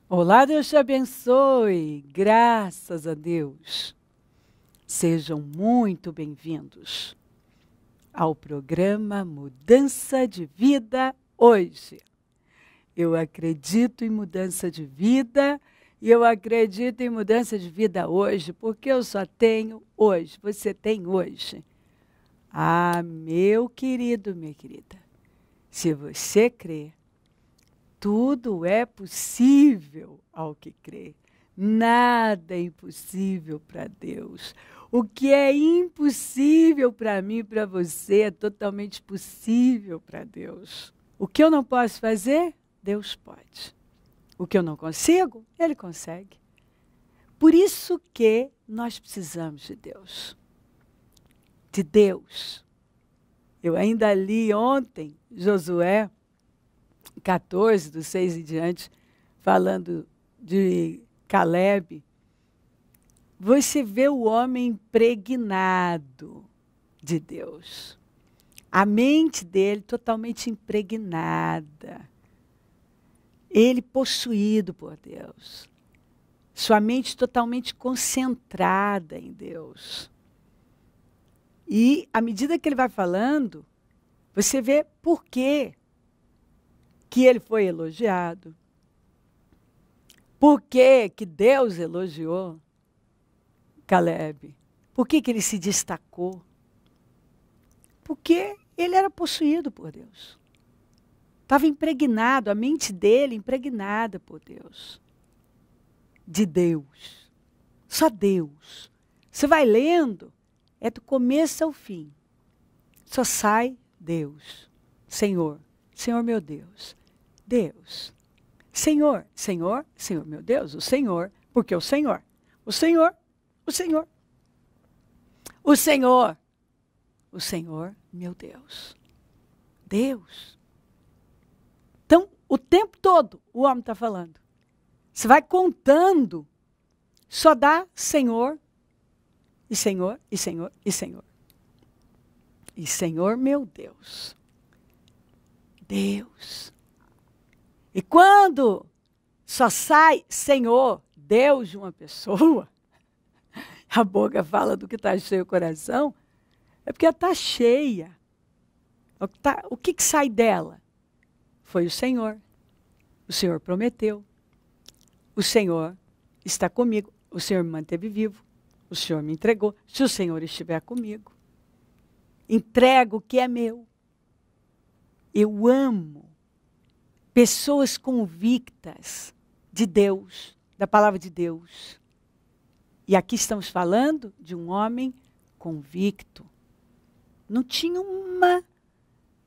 Olá, Deus te abençoe. Graças a Deus. Sejam muito bem-vindos ao programa Mudança de Vida hoje. Eu acredito em mudança de vida e eu acredito em mudança de vida hoje, porque eu só tenho hoje. Você tem hoje. Ah, meu querido, minha querida, se você crê, tudo é possível ao que crê. Nada é impossível para Deus. O que é impossível para mim e para você é totalmente possível para Deus. O que eu não posso fazer, Deus pode. O que eu não consigo, Ele consegue. Por isso que nós precisamos de Deus. De Deus. Eu ainda li ontem, Josué 14, do 6 em diante, falando de Caleb. Você vê o homem impregnado de Deus. A mente dele totalmente impregnada. Ele possuído por Deus. Sua mente totalmente concentrada em Deus. E, à medida que ele vai falando, você vê por quê que ele foi elogiado. Por que que Deus elogiou Caleb? Por que que ele se destacou? Porque ele era possuído por Deus. Estava impregnado, a mente dele impregnada por Deus. De Deus. Só Deus. Você vai lendo, é do começo ao fim. Só sai Deus. Senhor. Senhor meu Deus. Deus. Senhor, Senhor, Senhor meu Deus, o Senhor, porque o Senhor, o Senhor, o Senhor, o Senhor, o Senhor, meu Deus, Deus. Então, o tempo todo o homem está falando. Você vai contando, só dá Senhor, e Senhor, e Senhor, e Senhor. E Senhor, meu Deus, Deus. E quando só sai Senhor, Deus de uma pessoa, a boca fala do que está cheio o coração, é porque ela está cheia. O que sai dela? Foi o Senhor. O Senhor prometeu. O Senhor está comigo. O Senhor me manteve vivo. O Senhor me entregou. Se o Senhor estiver comigo, entrego o que é meu. Eu amo pessoas convictas de Deus, da palavra de Deus. E aqui estamos falando de um homem convicto. Não tinha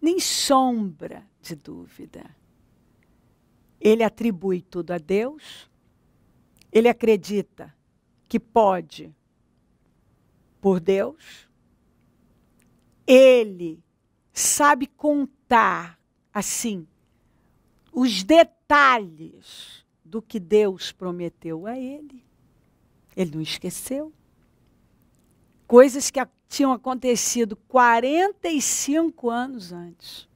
nem sombra de dúvida. Ele atribui tudo a Deus. Ele acredita que pode por Deus. Ele sabe contar, assim, os detalhes do que Deus prometeu a ele. Ele não esqueceu. Coisas que tinham acontecido 45 anos antes.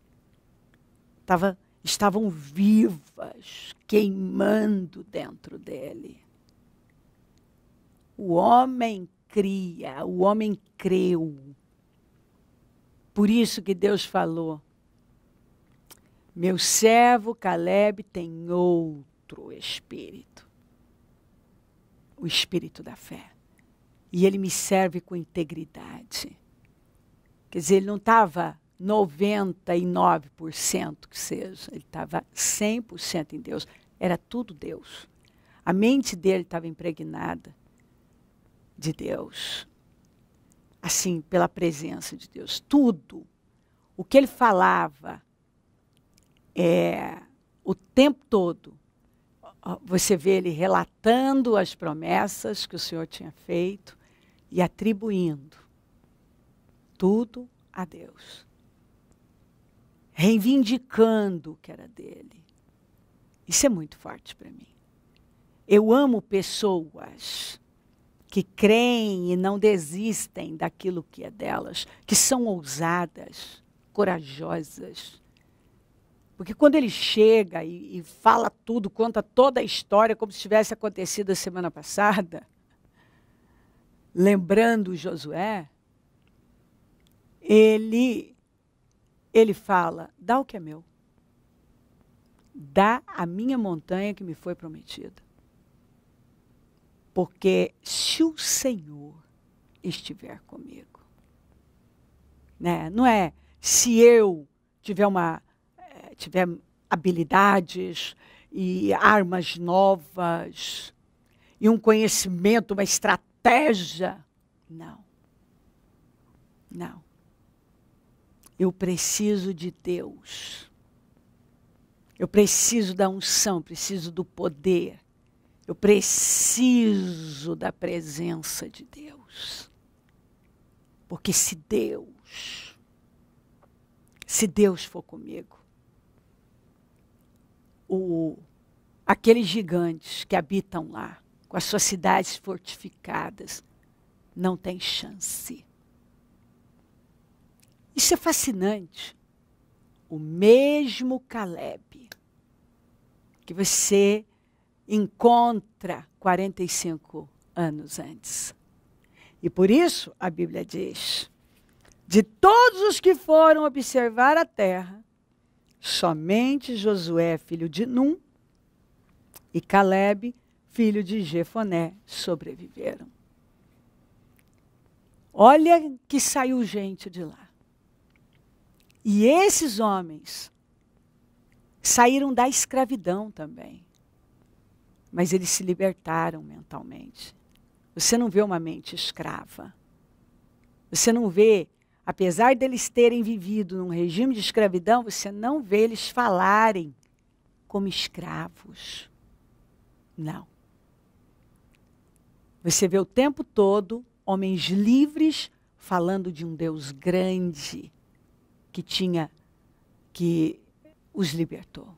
Estavam vivas, queimando dentro dele. O homem cria, o homem creu. Por isso que Deus falou: meu servo Caleb tem outro espírito. O espírito da fé. E ele me serve com integridade. Quer dizer, ele não estava 99% que seja. Ele estava 100% em Deus. Era tudo Deus. A mente dele estava impregnada de Deus. Assim, pela presença de Deus. Tudo. O que ele falava o tempo todo, você vê ele relatando as promessas que o Senhor tinha feito e atribuindo tudo a Deus. Reivindicando o que era dele. Isso é muito forte para mim. Eu amo pessoas que creem e não desistem daquilo que é delas, que são ousadas, corajosas, Porque quando ele chega e fala tudo, conta toda a história como se tivesse acontecido a semana passada, lembrando Josué, ele fala, dá o que é meu. Dá a minha montanha que me foi prometida. Porque se o Senhor estiver comigo, né? Não é se eu tiver tiver habilidades e armas novas e um conhecimento, uma estratégia. Não. Não. Eu preciso de Deus. Eu preciso da unção, preciso do poder. Eu preciso da presença de Deus. Porque se Deus for comigo, aqueles gigantes que habitam lá, com as suas cidades fortificadas, não tem chance. Isso é fascinante. O mesmo Caleb que você encontra 45 anos antes. E por isso a Bíblia diz, de todos os que foram observar a terra, somente Josué, filho de Num, e Caleb, filho de Jefoné, sobreviveram. Olha que saiu gente de lá. E esses homens saíram da escravidão também. Mas eles se libertaram mentalmente. Você não vê uma mente escrava. Você não vê, apesar deles terem vivido num regime de escravidão, você não vê eles falarem como escravos. Não. Você vê o tempo todo homens livres falando de um Deus grande que os libertou.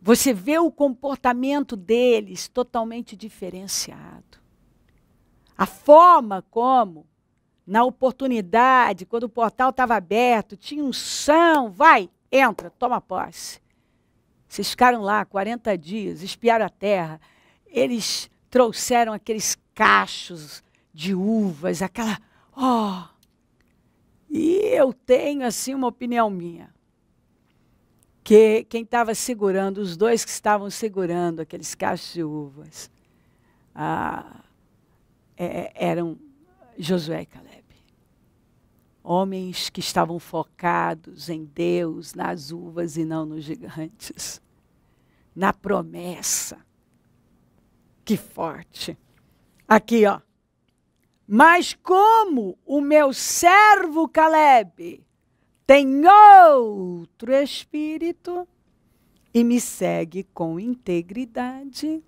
Você vê o comportamento deles totalmente diferenciado. A forma como, na oportunidade, quando o portal estava aberto, tinha unção, vai, entra, toma posse. Vocês ficaram lá 40 dias, espiaram a terra, eles trouxeram aqueles cachos de uvas, aquela... E eu tenho, assim, uma opinião minha. Que quem estava segurando, os dois que estavam segurando aqueles cachos de uvas, eram Josué e Caleb. Homens que estavam focados em Deus, nas uvas e não nos gigantes. Na promessa. Que forte. Aqui, ó. Mas como o meu servo Caleb tem outro espírito e me segue com integridade,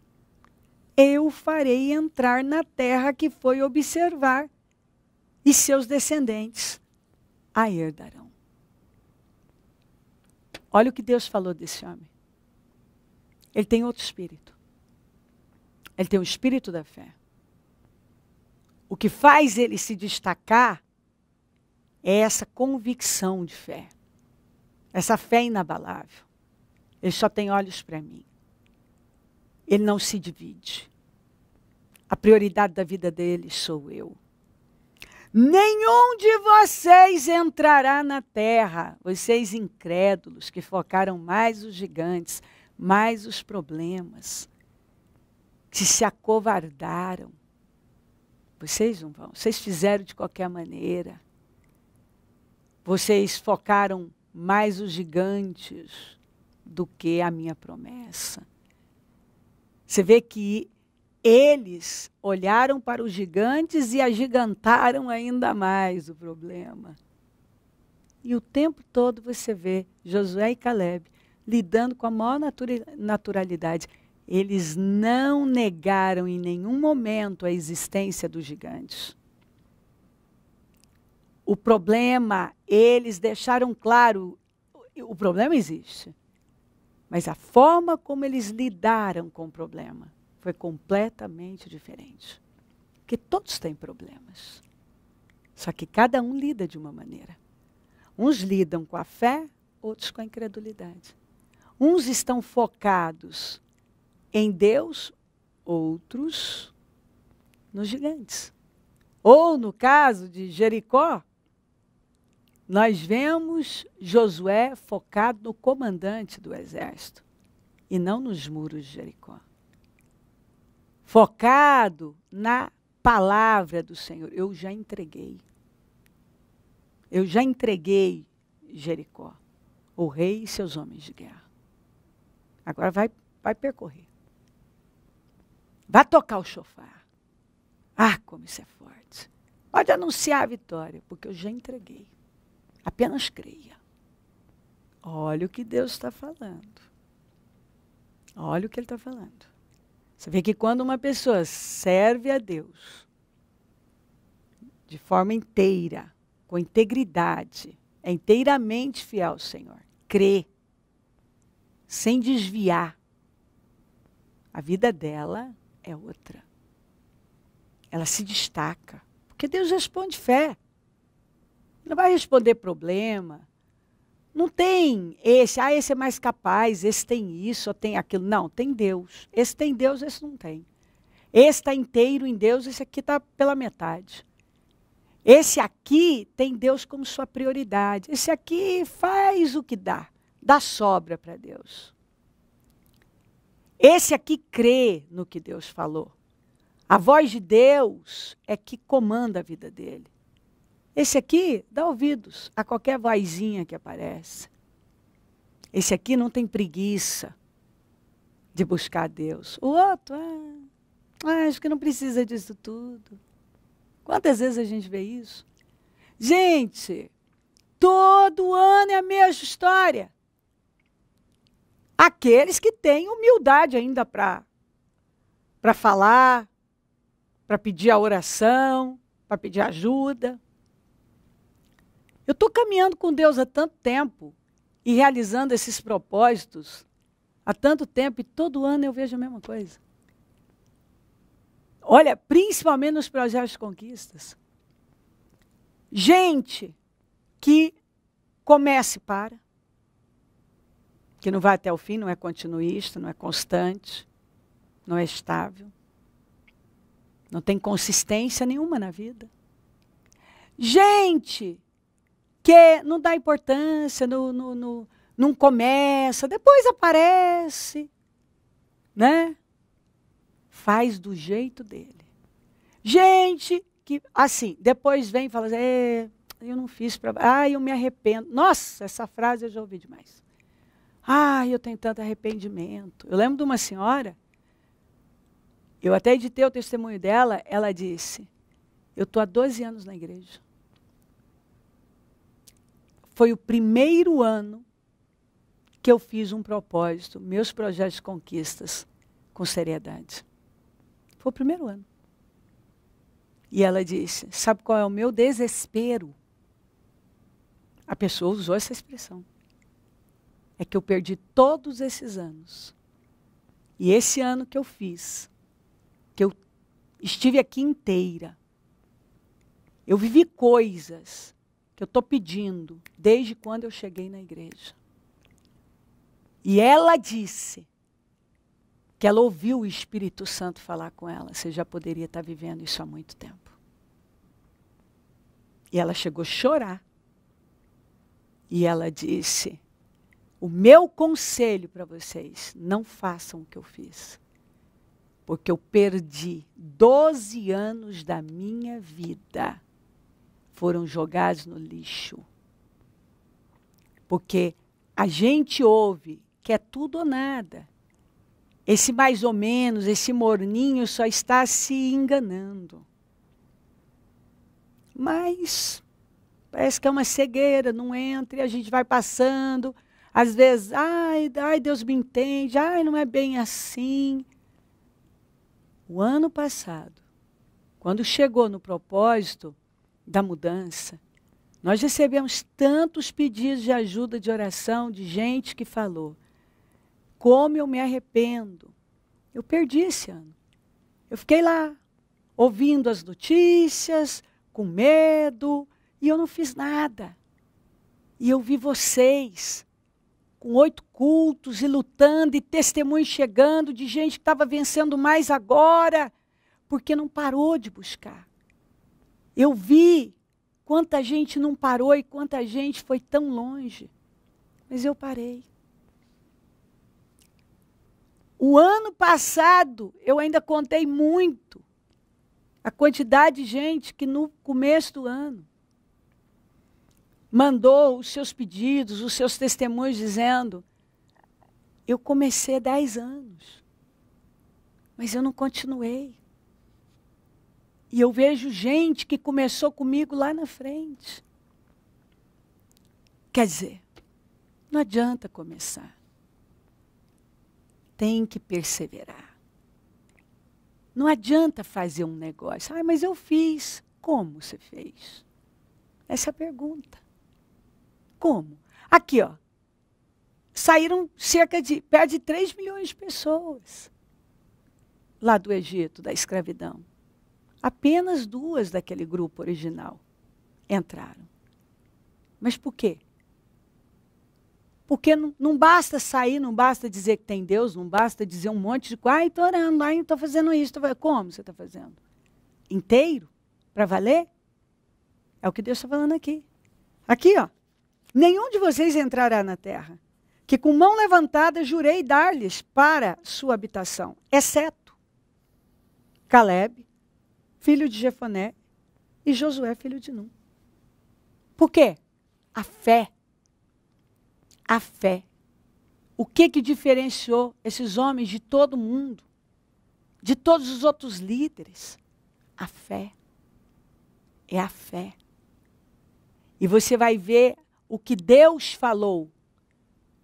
eu farei entrar na terra que foi observar, e seus descendentes a herdarão. Olha o que Deus falou desse homem. Ele tem outro espírito. Ele tem o espírito da fé. O que faz ele se destacar é essa convicção de fé. Essa fé inabalável. Ele só tem olhos para mim. Ele não se divide. A prioridade da vida dele sou eu. Nenhum de vocês entrará na terra, vocês incrédulos que focaram mais os gigantes, mais os problemas, que se acovardaram. Vocês não vão, vocês fizeram de qualquer maneira. Vocês focaram mais os gigantes do que a minha promessa. Você vê que eles olharam para os gigantes e agigantaram ainda mais o problema. E o tempo todo você vê Josué e Caleb lidando com a maior naturalidade. Eles não negaram em nenhum momento a existência dos gigantes. O problema, eles deixaram claro, o problema existe. Mas a forma como eles lidaram com o problema foi completamente diferente. Porque todos têm problemas. Só que cada um lida de uma maneira. Uns lidam com a fé, outros com a incredulidade. Uns estão focados em Deus, outros nos gigantes. Ou no caso de Jericó, nós vemos Josué focado no comandante do exército e não nos muros de Jericó. Focado na palavra do Senhor. Eu já entreguei. Eu já entreguei Jericó, o rei e seus homens de guerra. Agora vai percorrer. Vai tocar o chofar. Ah, como isso é forte. Pode anunciar a vitória, porque eu já entreguei. Apenas creia. Olha o que Deus está falando. Olha o que Ele está falando. Você vê que quando uma pessoa serve a Deus de forma inteira, com integridade, é inteiramente fiel ao Senhor, crê, sem desviar, a vida dela é outra. Ela se destaca, porque Deus responde fé. Não vai responder problema. Não tem esse é mais capaz, esse tem isso, ou tem aquilo. Não, tem Deus. Esse tem Deus, esse não tem. Esse está inteiro em Deus, esse aqui está pela metade. Esse aqui tem Deus como sua prioridade. Esse aqui faz o que dá sobra para Deus. Esse aqui crê no que Deus falou. A voz de Deus é que comanda a vida dele. Esse aqui dá ouvidos a qualquer vozinha que aparece. Esse aqui não tem preguiça de buscar Deus. O outro, acho que não precisa disso tudo. Quantas vezes a gente vê isso? Gente, todo ano é a mesma história. Aqueles que têm humildade ainda para falar, para pedir a oração, para pedir ajuda. Eu estou caminhando com Deus há tanto tempo e realizando esses propósitos há tanto tempo e todo ano eu vejo a mesma coisa. Olha, principalmente nos projetos de conquistas. Gente que começa e para, que não vai até o fim, não é continuista, não é constante, não é estável, não tem consistência nenhuma na vida. Gente que não dá importância, não começa, depois aparece, né? Faz do jeito dele. Gente que, assim, depois vem e fala assim, eu não fiz para... eu me arrependo. Nossa, essa frase eu já ouvi demais. Eu tenho tanto arrependimento. Eu lembro de uma senhora, eu até editei o testemunho dela, ela disse, eu estou há 12 anos na igreja. Foi o primeiro ano que eu fiz um propósito, meus projetos de conquistas, com seriedade. Foi o primeiro ano. E ela disse, sabe qual é o meu desespero? A pessoa usou essa expressão. É que eu perdi todos esses anos. E esse ano que eu fiz, que eu estive aqui inteira, eu vivi coisas que eu estou pedindo desde quando eu cheguei na igreja. E ela disse que ela ouviu o Espírito Santo falar com ela. Você já poderia estar vivendo isso há muito tempo. E ela chegou a chorar. E ela disse, o meu conselho para vocês, não façam o que eu fiz. Porque eu perdi 12 anos da minha vida. Foram jogados no lixo. Porque a gente ouve que é tudo ou nada. Esse mais ou menos, esse morninho só está se enganando. Mas parece que é uma cegueira, não entra e a gente vai passando. Às vezes, ai, Deus me entende, não é bem assim. O ano passado, quando chegou no propósito da mudança, nós recebemos tantos pedidos de ajuda, de oração, de gente que falou, como eu me arrependo. Eu perdi esse ano. Eu fiquei lá, ouvindo as notícias, com medo, e eu não fiz nada. E eu vi vocês com 8 cultos e lutando, e testemunhos chegando de gente que estava vencendo mais agora, porque não parou de buscar. Eu vi quanta gente não parou e quanta gente foi tão longe. Mas eu parei. O ano passado, eu ainda contei muito a quantidade de gente que no começo do ano mandou os seus pedidos, os seus testemunhos dizendo: eu comecei há 10 anos, mas eu não continuei. E eu vejo gente que começou comigo lá na frente. Quer dizer, não adianta começar. Tem que perseverar. Não adianta fazer um negócio. Ah, mas eu fiz. Como você fez? Essa é a pergunta. Como? Aqui, ó. Saíram perto de 3 milhões de pessoas lá do Egito, da escravidão. Apenas 2 daquele grupo original entraram. Mas por quê? Porque não basta sair, não basta dizer que tem Deus, não basta dizer um monte de coisa. Ai, estou orando, ai, estou fazendo isso. Como você está fazendo? Inteiro? Para valer? É o que Deus está falando aqui. Aqui, ó. Nenhum de vocês entrará na terra, que com mão levantada jurei dar-lhes para sua habitação, exceto Caleb, filho de Jefoné, e Josué, filho de Nun. Por quê? A fé. A fé. O que diferenciou esses homens de todo mundo? De todos os outros líderes? A fé. É a fé. E você vai ver o que Deus falou.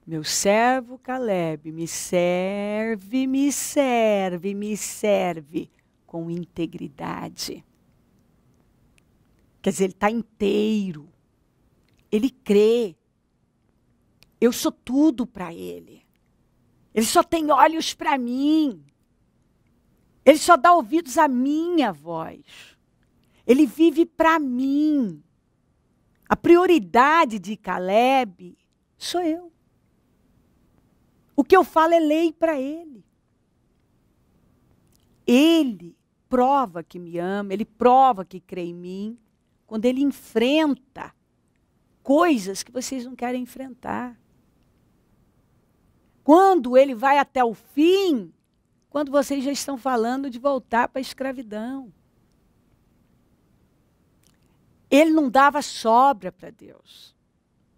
Meu servo Caleb me serve, me serve, me serve com integridade. Quer dizer, ele está inteiro. Ele crê. Eu sou tudo para ele. Ele só tem olhos para mim. Ele só dá ouvidos à minha voz. Ele vive para mim. A prioridade de Caleb sou eu. O que eu falo é lei para ele. Ele prova que me ama, ele prova que crê em mim, quando ele enfrenta coisas que vocês não querem enfrentar. Quando ele vai até o fim, quando vocês já estão falando de voltar para a escravidão. Ele não dava sobra para Deus.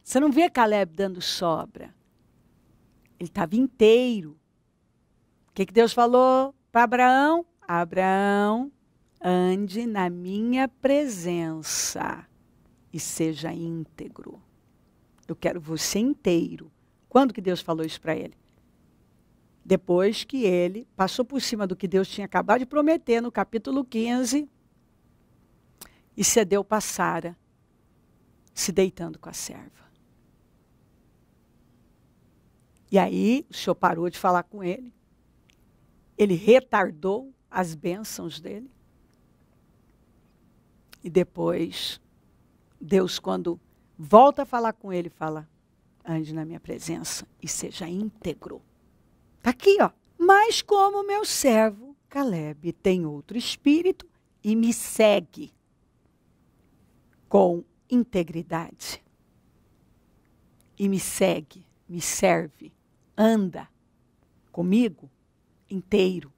Você não vê Caleb dando sobra. Ele estava inteiro. O que Deus falou para Abraão? Abraão, ande na minha presença e seja íntegro. Eu quero você inteiro. Quando que Deus falou isso para ele? Depois que ele passou por cima do que Deus tinha acabado de prometer no capítulo 15 e cedeu para Sara, se deitando com a serva. E aí o Senhor parou de falar com ele. Ele retardou as bênçãos dele. E depois, Deus, quando volta a falar com ele, fala: ande na minha presença e seja íntegro. Está aqui, ó. Mas como meu servo Caleb tem outro espírito e me segue com integridade. E me segue, me serve, anda comigo inteiro.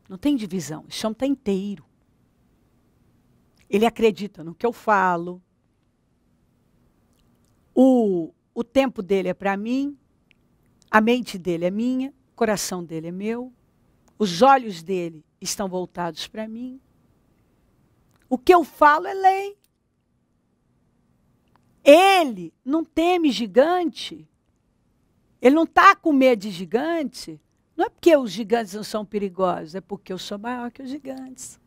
Não tem divisão, esse homem está inteiro. Ele acredita no que eu falo. O tempo dele é para mim, a mente dele é minha, o coração dele é meu, os olhos dele estão voltados para mim. O que eu falo é lei. Ele não teme gigante. Ele não está com medo de gigante. Não é porque os gigantes não são perigosos, é porque eu sou maior que os gigantes.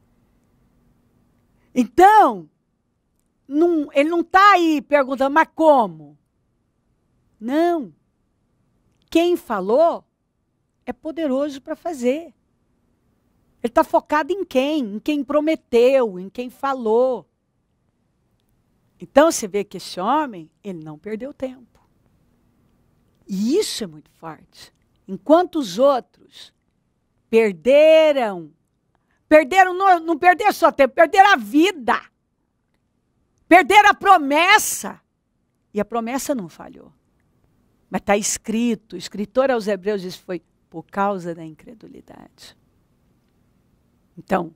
Então, ele não está aí perguntando, mas como? Não. Quem falou é poderoso para fazer. Ele está focado em quem? Em quem prometeu, em quem falou. Então, você vê que esse homem, ele não perdeu tempo. E isso é muito forte. Enquanto os outros perderam, não perderam só tempo, perderam a vida. Perderam a promessa. E a promessa não falhou. Mas está escrito, o escritor aos Hebreus diz, foi por causa da incredulidade. Então,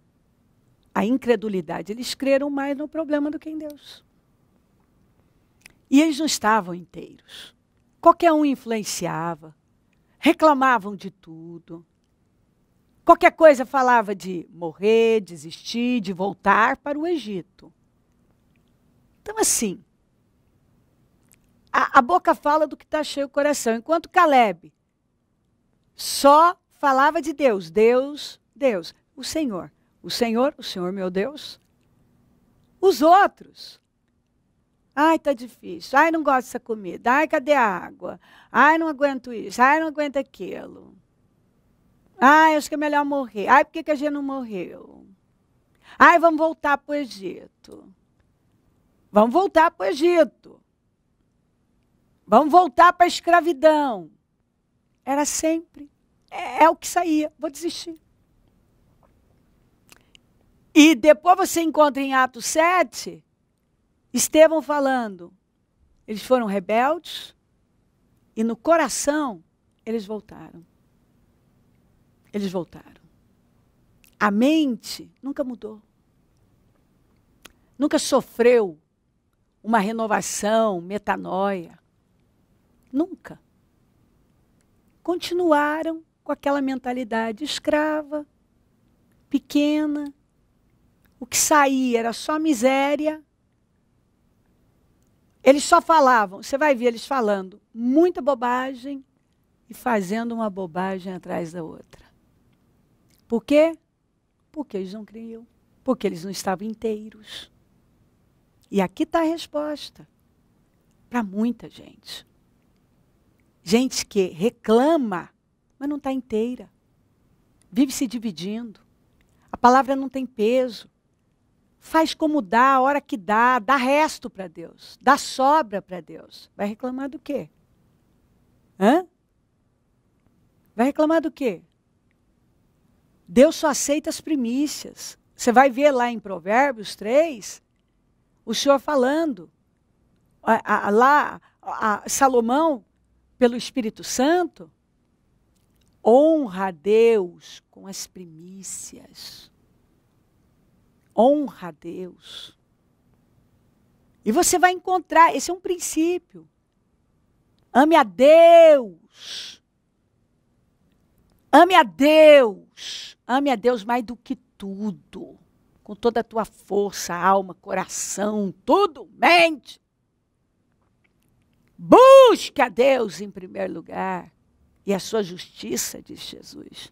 a incredulidade, eles creram mais no problema do que em Deus. E eles não estavam inteiros. Qualquer um influenciava, reclamavam de tudo. Qualquer coisa falava de morrer, desistir, de voltar para o Egito. Então, assim, a boca fala do que está cheio o coração. Enquanto Caleb só falava de Deus, Deus, Deus, o Senhor, meu Deus. Os outros, ai, tá difícil, ai, não gosto dessa comida, ai, cadê a água? Ai, não aguento isso, ai, não aguento aquilo. Ai, acho que é melhor morrer. Ai, por que a gente não morreu? Ai, vamos voltar para o Egito. Vamos voltar para o Egito. Vamos voltar para a escravidão. Era sempre. É o que saía. Vou desistir. E depois você encontra em Atos 7, Estevão falando. Eles foram rebeldes e no coração eles voltaram. Eles voltaram. A mente nunca mudou. Nunca sofreu uma renovação, metanoia. Nunca. Continuaram com aquela mentalidade escrava, pequena. O que saía era só miséria. Eles só falavam, você vai ver eles falando muita bobagem e fazendo uma bobagem atrás da outra. Por quê? Porque eles não criam. Porque eles não estavam inteiros. E aqui está a resposta para muita gente. Gente que reclama, mas não está inteira. Vive se dividindo. A palavra não tem peso. Faz como dá, a hora que dá resto para Deus, dá sobra para Deus. Vai reclamar do quê? Hã? Vai reclamar do quê? Deus só aceita as primícias. Você vai ver lá em Provérbios 3, o Senhor falando, Salomão, pelo Espírito Santo, honra a Deus com as primícias. Honra a Deus. E você vai encontrar, esse é um princípio. Ame a Deus. Ame a Deus. Ame a Deus mais do que tudo. Com toda a tua força, alma, coração, tudo, mente. Busque a Deus em primeiro lugar. E a sua justiça, diz Jesus.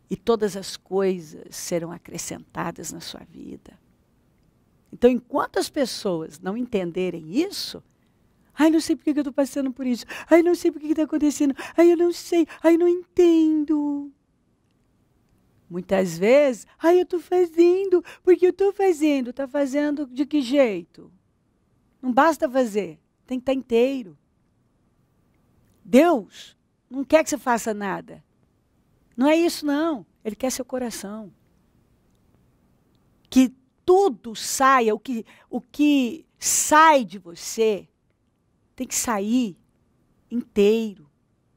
E todas as coisas serão acrescentadas na sua vida. Então, enquanto as pessoas não entenderem isso, ai, não sei por que eu estou passando por isso, ai, não sei por que está acontecendo, ai, eu não sei, ai, não entendo. Muitas vezes, ai, eu estou fazendo, porque eu estou fazendo. Está fazendo de que jeito? Não basta fazer, tem que estar inteiro. Deus não quer que você faça nada. Não é isso, não. Ele quer seu coração. Que tudo saia, o que sai de você, tem que sair inteiro,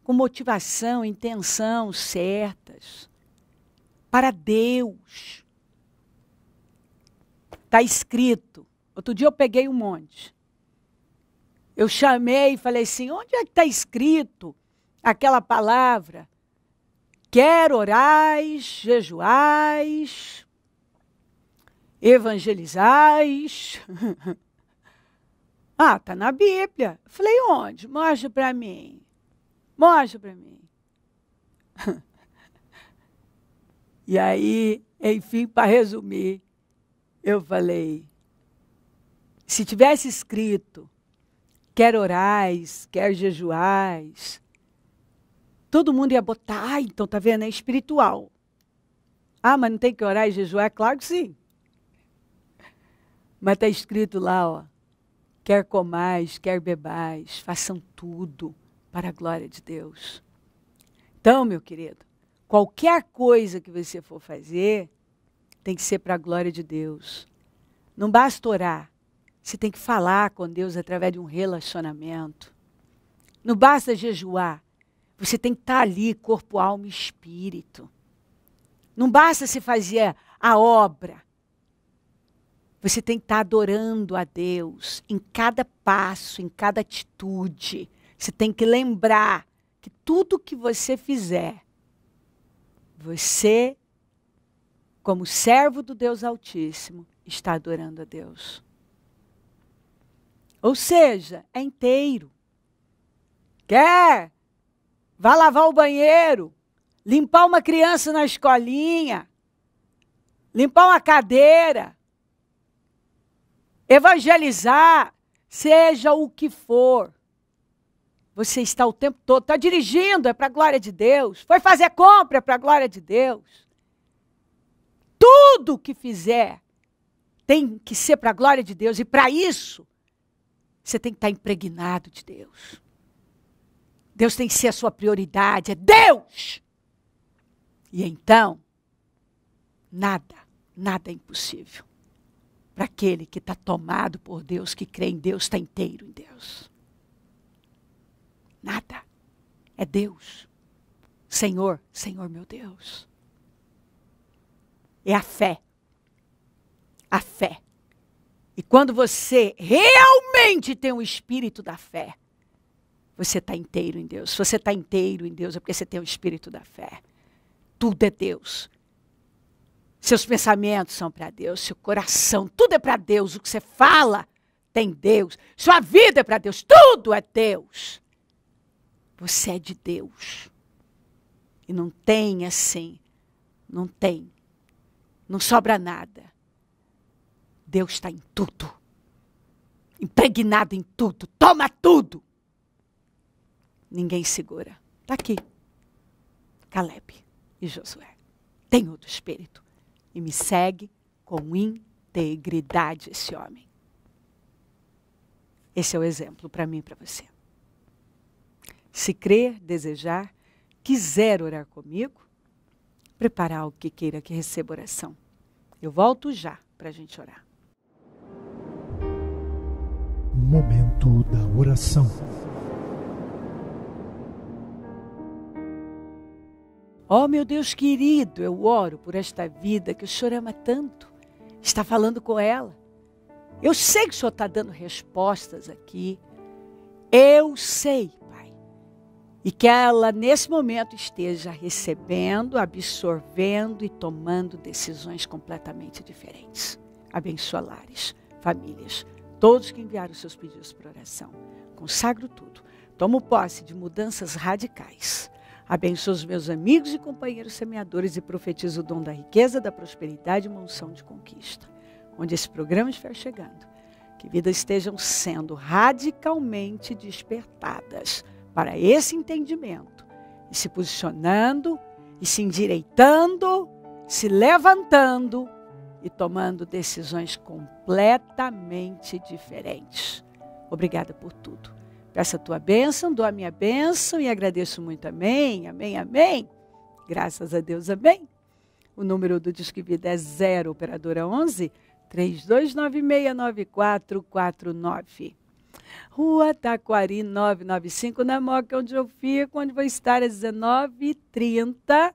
com motivação, intenção certas, para Deus. Está escrito. Outro dia eu peguei um monte. Eu chamei e falei assim, onde é que está escrito aquela palavra? Quer orais, jejuais, evangelizais. Ah, está na Bíblia. Eu falei, onde? Mostra para mim. Mostra para mim. E aí, enfim, para resumir, eu falei, se tivesse escrito, quer orais, quer jejuais, todo mundo ia botar, ah, então tá vendo, é espiritual. Ah, mas não tem que orar e jejuar? Claro que sim. Mas está escrito lá, ó, quer comais, quer bebais, façam tudo para a glória de Deus. Então, meu querido, qualquer coisa que você for fazer, tem que ser para a glória de Deus. Não basta orar. Você tem que falar com Deus através de um relacionamento. Não basta jejuar. Você tem que estar ali, corpo, alma e espírito. Não basta se fazer a obra. Você tem que estar adorando a Deus em cada passo, em cada atitude. Você tem que lembrar que tudo que você fizer, você, como servo do Deus Altíssimo, está adorando a Deus. Ou seja, é inteiro. Quer? Vá lavar o banheiro, limpar uma criança na escolinha, limpar uma cadeira, evangelizar, seja o que for. Você está o tempo todo, está dirigindo, é para a glória de Deus. Foi fazer compra, é para a glória de Deus. Tudo que fizer tem que ser para a glória de Deus. E para isso, você tem que estar impregnado de Deus. Deus tem que ser a sua prioridade, é Deus! E então, nada é impossível. Para aquele que está tomado por Deus, que crê em Deus, está inteiro em Deus. Nada. É Deus. Senhor, Senhor meu Deus. É a fé. A fé. E quando você realmente tem o espírito da fé, você está inteiro em Deus. Se você está inteiro em Deus, é porque você tem o espírito da fé. Tudo é Deus. Seus pensamentos são para Deus, seu coração, tudo é para Deus. O que você fala tem Deus. Sua vida é para Deus, tudo é Deus. Você é de Deus. E não tem assim, não tem. Não sobra nada. Deus está em tudo. Impregnado em tudo. Toma tudo. Ninguém segura. Está aqui. Caleb e Josué. Tenho do Espírito. E me segue com integridade esse homem. Esse é o exemplo para mim e para você. Se crer, desejar, quiser orar comigo, preparar algo que queira que receba oração. Eu volto já para a gente orar. Momento da oração. Oh, meu Deus querido, eu oro por esta vida que o Senhor ama tanto. Está falando com ela. Eu sei que o Senhor está dando respostas aqui. Eu sei, Pai. E que ela, nesse momento, esteja recebendo, absorvendo e tomando decisões completamente diferentes. Abençoa lares, famílias, todos que enviaram seus pedidos para oração. Consagro tudo. Tomo posse de mudanças radicais. Abençoa os meus amigos e companheiros semeadores e profetizo o dom da riqueza, da prosperidade e uma unção de conquista. Onde esse programa estiver chegando, que vidas estejam sendo radicalmente despertadas para esse entendimento, e se posicionando, e se endireitando, se levantando e tomando decisões completamente diferentes. Obrigada por tudo. Peço a tua bênção, dou a minha bênção e agradeço muito. Amém, amém, amém. Graças a Deus, amém. O número do Disque Vida é 0, operadora 11 32969449. Rua Taquari 995, na Moca, onde eu fico, onde vou estar às 19h30,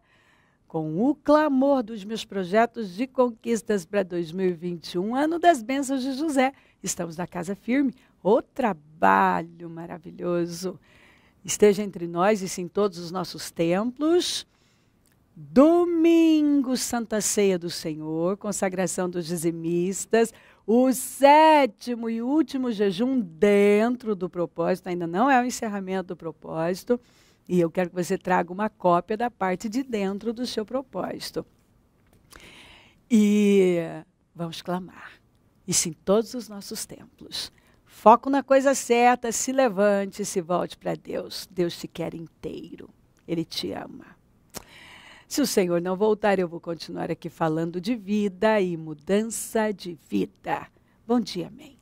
com o clamor dos meus projetos de conquistas para 2021, ano das bênçãos de José. Estamos na casa firme, o trabalho maravilhoso. Esteja entre nós e em todos os nossos templos. Domingo, Santa Ceia do Senhor, consagração dos dizimistas, o 7º e último jejum dentro do propósito, ainda não é o encerramento do propósito, e eu quero que você traga uma cópia da parte de dentro do seu propósito. E vamos clamar, isso em todos os nossos templos. Foco na coisa certa, se levante, se volte para Deus. Deus te quer inteiro, Ele te ama. Se o Senhor não voltar, eu vou continuar aqui falando de vida e mudança de vida. Bom dia, amém.